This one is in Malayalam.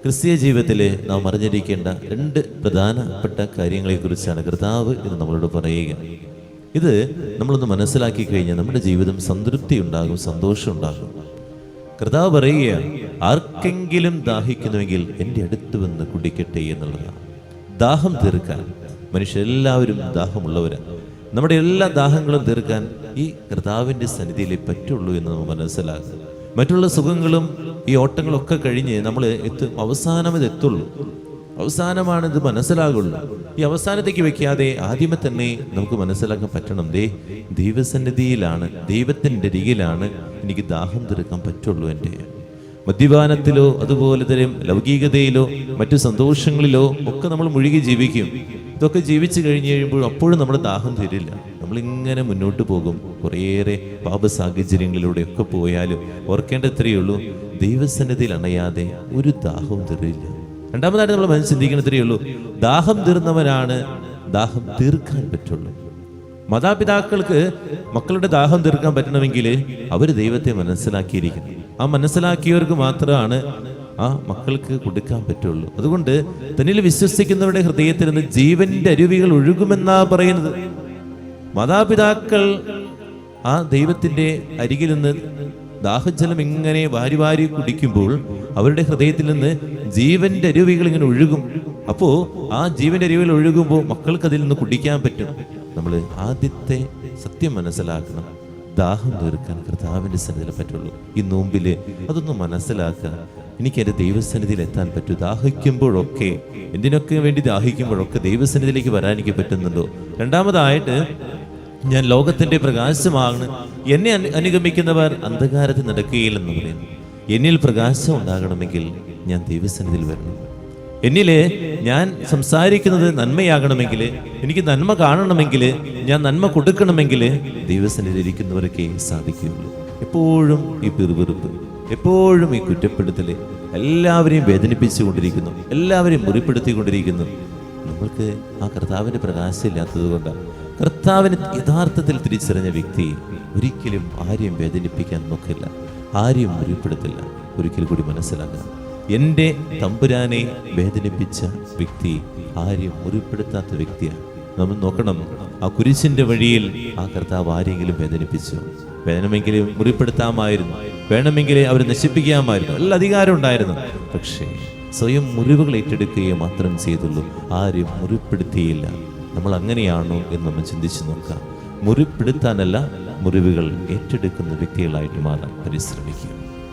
ക്രിസ്തീയ ജീവിതത്തിൽ നാം അറിഞ്ഞിരിക്കേണ്ട 2 പ്രധാനപ്പെട്ട കാര്യങ്ങളെക്കുറിച്ചാണ് കർത്താവ് ഇത് നമ്മളോട് പറയുക. ഇത് നമ്മളൊന്ന് മനസ്സിലാക്കി കഴിഞ്ഞാൽ നമ്മുടെ ജീവിതം സംതൃപ്തി ഉണ്ടാകും, സന്തോഷം ഉണ്ടാകും. കർത്താവ് പറയുകയാണ്, ആർക്കെങ്കിലും ദാഹിക്കുന്നുവെങ്കിൽ എൻ്റെ അടുത്ത് വന്ന് കുടിക്കട്ടെ എന്നുള്ളതാണ്. ദാഹം തീർക്കാൻ മനുഷ്യരെല്ലാവരും ദാഹമുള്ളവരാണ്. നമ്മുടെ എല്ലാ ദാഹങ്ങളും തീർക്കാൻ ഈ കർത്താവിൻ്റെ സന്നിധിയിലേ പറ്റുള്ളൂ എന്ന് നമ്മൾ മനസ്സിലാക്കുക. മറ്റുള്ള സുഖങ്ങളും ഈ ഓട്ടങ്ങളൊക്കെ കഴിഞ്ഞ് നമ്മൾ അവസാനം ഇത് എത്തുള്ളൂ. അവസാനമാണ് ഇത് മനസ്സിലാകുള്ളൂ. ഈ അവസാനത്തേക്ക് വെക്കാതെ ആദ്യമേ തന്നെ നമുക്ക് മനസ്സിലാക്കാൻ പറ്റണം, ദൈവസന്നിധിയിലാണ്, ദൈവത്തിൻ്റെ അരികിലാണ് എനിക്ക് ദാഹം തീർക്കാൻ പറ്റുള്ളൂ. എൻ്റെ മദ്യപാനത്തിലോ അതുപോലെ തന്നെ ലൗകികതയിലോ മറ്റു സന്തോഷങ്ങളിലോ ഒക്കെ നമ്മൾ മുഴുകി ജീവിക്കും. ഇതൊക്കെ ജീവിച്ചു കഴിഞ്ഞ് കഴിയുമ്പോൾ അപ്പോഴും നമ്മുടെ ദാഹം തീരില്ല. നമ്മളിങ്ങനെ മുന്നോട്ട് പോകും. കുറേയേറെ പാപ സാഹചര്യങ്ങളിലൂടെയൊക്കെ പോയാലും ഓർക്കേണ്ട ഇത്രയേ ഉള്ളൂ, ദൈവസന്നിധിയിൽ അണയാതെ ഒരു ദാഹവും തീരില്ല. രണ്ടാമതായിട്ട് നമ്മൾ മനസ്സ് ചിന്തിക്കുന്ന ഇത്രയേ ഉള്ളൂ, ദാഹം തീർന്നവനാണ് ദാഹം തീർക്കാൻ പറ്റുള്ളൂ. മാതാപിതാക്കൾക്ക് മക്കളുടെ ദാഹം തീർക്കാൻ പറ്റണമെങ്കിൽ അവർ ദൈവത്തെ മനസ്സിലാക്കിയിരിക്കണം. ആ മനസ്സിലാക്കിയവർക്ക് മാത്രമാണ് ആ മക്കൾക്ക് കൊടുക്കാൻ പറ്റുള്ളൂ. അതുകൊണ്ട് തന്നിൽ വിശ്വസിക്കുന്നവരുടെ ഹൃദയത്തിൽ നിന്ന് ജീവന്റെ അരുവികൾ ഒഴുകുമെന്നാ പറയുന്നത്. മാതാപിതാക്കൾ ആ ദൈവത്തിന്റെ അരികിൽ നിന്ന് ദാഹജലം ഇങ്ങനെ വാരി വാരി കുടിക്കുമ്പോൾ അവരുടെ ഹൃദയത്തിൽ നിന്ന് ജീവന്റെ അരുവികൾ ഇങ്ങനെ ഒഴുകും. അപ്പോ ആ ജീവന്റെ അരുവികൾ ഒഴുകുമ്പോൾ മക്കൾക്ക് അതിൽ നിന്ന് കുടിക്കാൻ പറ്റും. നമ്മൾ ആദ്യത്തെ സത്യം മനസ്സിലാക്കണം, ദാഹം തീർക്കാൻ കർത്താവിന്റെ സന്നിധിയിൽ പറ്റുള്ളൂ. ഈ നോമ്പില് അതൊന്ന് മനസ്സിലാക്കുക. എനിക്ക് എൻ്റെ ദൈവസന്നിധിയിൽ എത്താൻ പറ്റൂ. ദാഹിക്കുമ്പോഴൊക്കെ, എന്തിനൊക്കെ വേണ്ടി ദാഹിക്കുമ്പോഴൊക്കെ ദൈവസന്നിധിയിലേക്ക് വരാൻ എനിക്ക് പറ്റുന്നുണ്ടോ? രണ്ടാമതായിട്ട്, ഞാൻ ലോകത്തിന്റെ പ്രകാശമാണ്, എന്നെ അനുഗമിക്കുന്നവർ അന്ധകാരത്തിൽ നടക്കുകയില്ലെന്ന് പറയുന്നു. എന്നിൽ പ്രകാശം ഉണ്ടാകണമെങ്കിൽ ഞാൻ ദൈവസന്നിധിയിൽ വരണം. എന്നില് ഞാൻ സംസാരിക്കുന്നത് നന്മയാകണമെങ്കിൽ, എനിക്ക് നന്മ കാണണമെങ്കിൽ, ഞാൻ നന്മ കൊടുക്കണമെങ്കിൽ ദൈവസന്നിധിയിൽ ഇരിക്കുന്നവർക്കേ സാധിക്കുകയുള്ളൂ. എപ്പോഴും ഈ പിറുപിറുപ്പ്, എപ്പോഴും ഈ കുറ്റപ്പെടുത്തല് എല്ലാവരെയും വേദനിപ്പിച്ചുകൊണ്ടിരിക്കുന്നു, എല്ലാവരെയും മുറിപ്പെടുത്തിക്കൊണ്ടിരിക്കുന്നു. നമ്മൾക്ക് ആ കർത്താവിന്റെ പ്രകാശം ഇല്ലാത്തത് കൊണ്ടാണ്. കർത്താവിന് യഥാർത്ഥത്തിൽ തിരിച്ചറിഞ്ഞ വ്യക്തി ഒരിക്കലും ആരെയും വേദനിപ്പിക്കാൻ നോക്കില്ല, ആരെയും മുറിപ്പെടുത്തില്ല. ഒരിക്കൽ കൂടി മനസ്സിലാക്കണം, എൻ്റെ തമ്പുരാനെ വേദനിപ്പിച്ച വ്യക്തി ആരെയും മുറിപ്പെടുത്താത്ത വ്യക്തിയാണ്. നമ്മൾ നോക്കണം, ആ കുരിശിന്റെ വഴിയിൽ ആ കർത്താവ് ആരെങ്കിലും വേദനിപ്പിച്ചു? വേണമെങ്കിൽ മുറിപ്പെടുത്താമായിരുന്നു, വേണമെങ്കിൽ അവരെ നശിപ്പിക്കാമായിരുന്നു, എല്ലാ അധികാരം ഉണ്ടായിരുന്നു. പക്ഷേ സ്വയം മുറിവുകൾ ഏറ്റെടുക്കുകയും മാത്രം ചെയ്തുള്ളൂ, ആരും മുറിപ്പെടുത്തിയില്ല. നമ്മൾ അങ്ങനെയാണോ എന്ന് നമ്മൾ ചിന്തിച്ചു നോക്കാം. മുറിപ്പെടുത്താനല്ല, മുറിവുകൾ ഏറ്റെടുക്കുന്ന വ്യക്തികളായിട്ട് മാറാൻ പരിശ്രമിക്കുക.